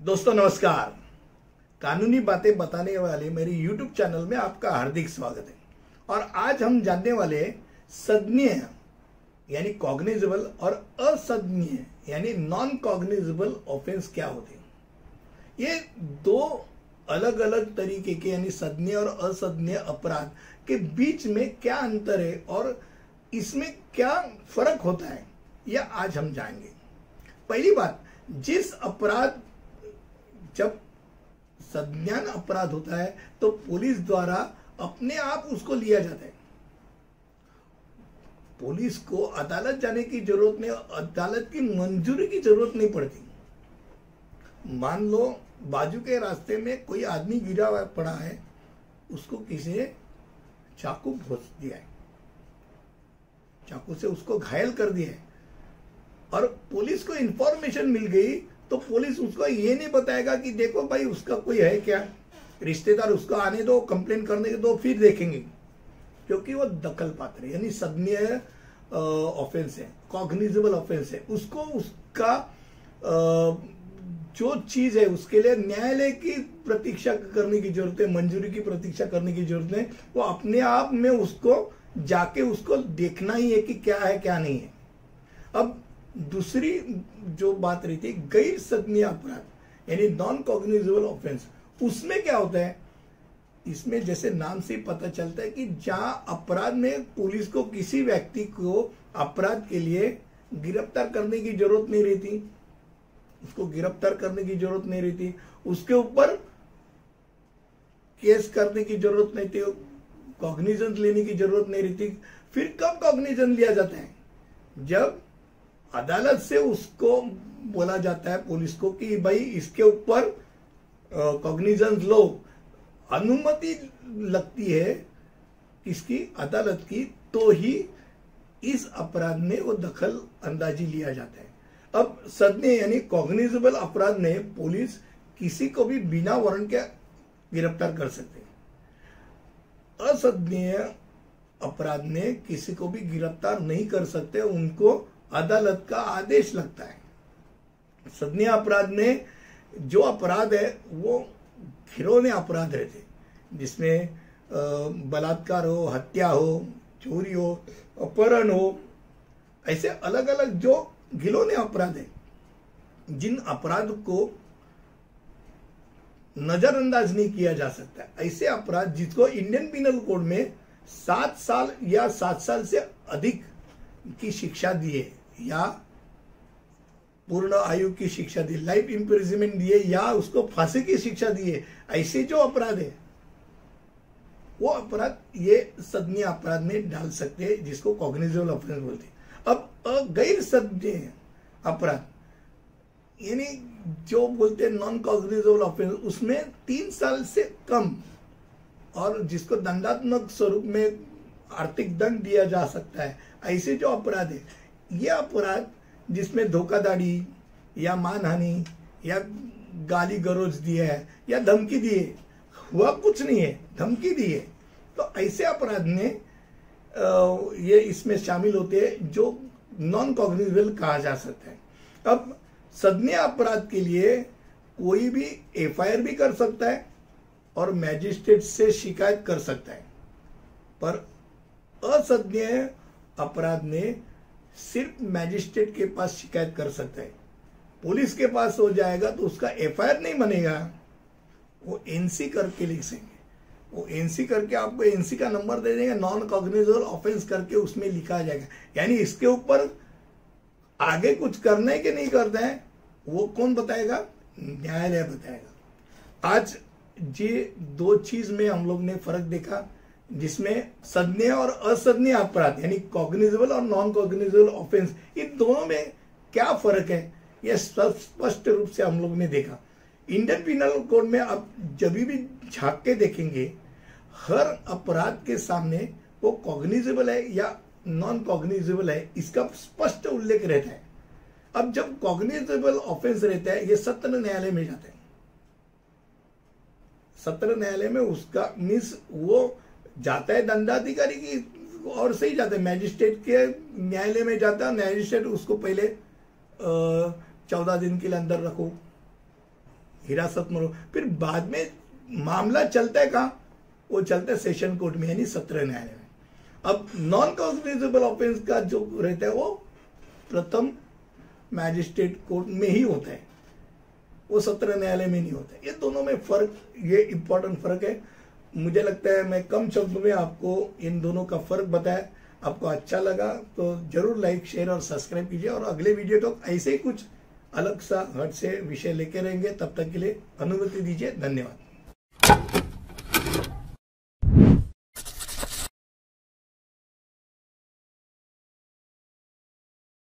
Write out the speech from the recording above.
दोस्तों नमस्कार। कानूनी बातें बताने वाले मेरे YouTube चैनल में आपका हार्दिक स्वागत है। और आज हम जानने वाले संज्ञेय यानी कॉग्निजेबल और असंज्ञेय यानी नॉन कॉग्निजेबल ऑफेंस क्या होते हैं। ये दो अलग अलग तरीके के यानी संज्ञेय और असंज्ञेय अपराध के बीच में क्या अंतर है और इसमें क्या फर्क होता है, यह आज हम जानेंगे। पहली बात, जिस अपराध जब संज्ञान अपराध होता है तो पुलिस द्वारा अपने आप उसको लिया जाता है। पुलिस को अदालत जाने की जरूरत नहीं, अदालत की मंजूरी की जरूरत नहीं पड़ती। मान लो बाजू के रास्ते में कोई आदमी गिरा हुआ पड़ा है, उसको किसी ने चाकू भोंक दिया है, चाकू से उसको घायल कर दिया है और पुलिस को इंफॉर्मेशन मिल गई तो पुलिस उसको ये नहीं बताएगा कि देखो भाई उसका कोई है क्या रिश्तेदार, उसको आने दो, कंप्लेन करने दो, फिर देखेंगे, क्योंकि वो दखल पात्र है यानी संज्ञेय ऑफेंस है, कॉग्निजेबल ऑफेंस है। उसको उसका जो चीज है उसके लिए न्यायालय की प्रतीक्षा करने की जरूरत है, मंजूरी की प्रतीक्षा करने की जरूरत है। वो अपने आप में उसको जाके उसको देखना ही है कि क्या है क्या नहीं है। अब दूसरी जो बात रही थी गैर संज्ञेय अपराध यानी नॉन कॉग्निजेबल ऑफेंस, उसमें क्या होता है, इसमें जैसे नाम से पता चलता है कि जहां अपराध में पुलिस को किसी व्यक्ति को अपराध के लिए गिरफ्तार करने की जरूरत नहीं रहती, उसको गिरफ्तार करने की जरूरत नहीं रहती, उसके ऊपर केस करने की जरूरत नहीं थी, कॉग्निजेंस लेने की जरूरत नहीं रहती। फिर कब कॉग्निजेंस लिया जाता है, जब अदालत से उसको बोला जाता है पुलिस को कि भाई इसके ऊपर कॉग्निजेंस लो, अनुमति लगती है इसकी अदालत की, तो ही इस अपराध में वो दखल अंदाजी लिया जाता है। अब संज्ञेय यानी कॉग्निजेबल अपराध में पुलिस किसी को भी बिना वारंट के गिरफ्तार कर सकते हैं। असंज्ञेय अपराध में किसी को भी गिरफ्तार नहीं कर सकते, उनको अदालत का आदेश लगता है। संज्ञेय अपराध में जो अपराध है वो घिनौने अपराध रहते, जिसमें बलात्कार हो, हत्या हो, चोरी हो, अपहरण हो, ऐसे अलग अलग जो घिनौने अपराध है, जिन अपराध को नजरअंदाज नहीं किया जा सकता, ऐसे अपराध जिसको इंडियन पिनल कोड में 7 साल या 7 साल से अधिक की शिक्षा दिए या पूर्ण आयु की शिक्षा दी, लाइफ इंप्रिजनमेंट दिए या उसको फांसी की शिक्षा दिए, ऐसे जो अपराध है वो अपराध ये संज्ञेय अपराध में डाल सकते हैं, जिसको कॉग्निजेबल ऑफेंस बोलते हैं। अब गैर संज्ञेय अपराध यानी जो बोलते हैं नॉन कॉग्निजेबल ऑफेंस, उसमें 3 साल से कम और जिसको दंडात्मक स्वरूप में आर्थिक दंड दिया जा सकता है, ऐसे जो अपराध है, ये अपराध जिसमें धोखाधड़ी या मानहानि या गाली गलौज दिए है या धमकी दिए, हुआ कुछ नहीं है, धमकी दी है, तो ऐसे अपराध में ये इसमें शामिल होते हैं जो नॉन कॉग्निजेबल कहा जा सकता है। अब संज्ञेय अपराध के लिए कोई भी एफआईआर भी कर सकता है और मैजिस्ट्रेट से शिकायत कर सकता है, पर असंज्ञेय अपराध में सिर्फ मैजिस्ट्रेट के पास शिकायत कर सकता है। पुलिस के पास हो जाएगा तो उसका एफआईआर नहीं बनेगा, वो एनसी करके लिख देंगे, वो एनसी करके आपको एनसी का नंबर दे देंगे, नॉन कॉग्निजेबल ऑफेंस करके उसमें लिखा जाएगा। यानी इसके ऊपर आगे कुछ करना है कि नहीं करना है वो कौन बताएगा, न्यायालय बताएगा। आज ये दो चीज में हम लोग ने फर्क देखा, जिसमें संज्ञेय और असंज्ञेय अपराध यानी कॉग्निजेबल और नॉन कॉग्निजेबल ऑफेंस, इन दोनों में क्या फर्क है यह स्पष्ट रूप से हम लोग ने देखा। इंडियन पिनल कोड में आप जब भी झांक के देखेंगे, हर अपराध के सामने वो कॉग्निजेबल है या नॉन कॉग्निजेबल है, इसका स्पष्ट उल्लेख रहता है। अब जब कॉग्निजेबल ऑफेंस रहता है, ये सत्र न्यायालय में जाता है, सत्र न्यायालय में उसका मीन्स वो जाता है दंडाधिकारी की और से ही जाता है, मैजिस्ट्रेट के न्यायालय में जाता है, मैजिस्ट्रेट उसको पहले 14 दिन के लिए अंदर रखो हिरासत में लो, फिर बाद में मामला चलता है कहाँ, वो चलता है सेशन कोर्ट में, यानी सत्र न्यायालय में। अब नॉन कॉग्निजेबल ऑफेंस का जो रहता है वो प्रथम मैजिस्ट्रेट कोर्ट में ही होता है, वो सत्र न्यायालय में नहीं होता है। ये दोनों में फर्क, ये इंपॉर्टेंट फर्क है। मुझे लगता है मैं कम शब्दों में आपको इन दोनों का फर्क बताया। आपको अच्छा लगा तो जरूर लाइक, शेयर और सब्सक्राइब कीजिए, और अगले वीडियो तो ऐसे ही कुछ अलग सा हट से विषय लेके रहेंगे। तब तक के लिए अनुमति दीजिए, धन्यवाद।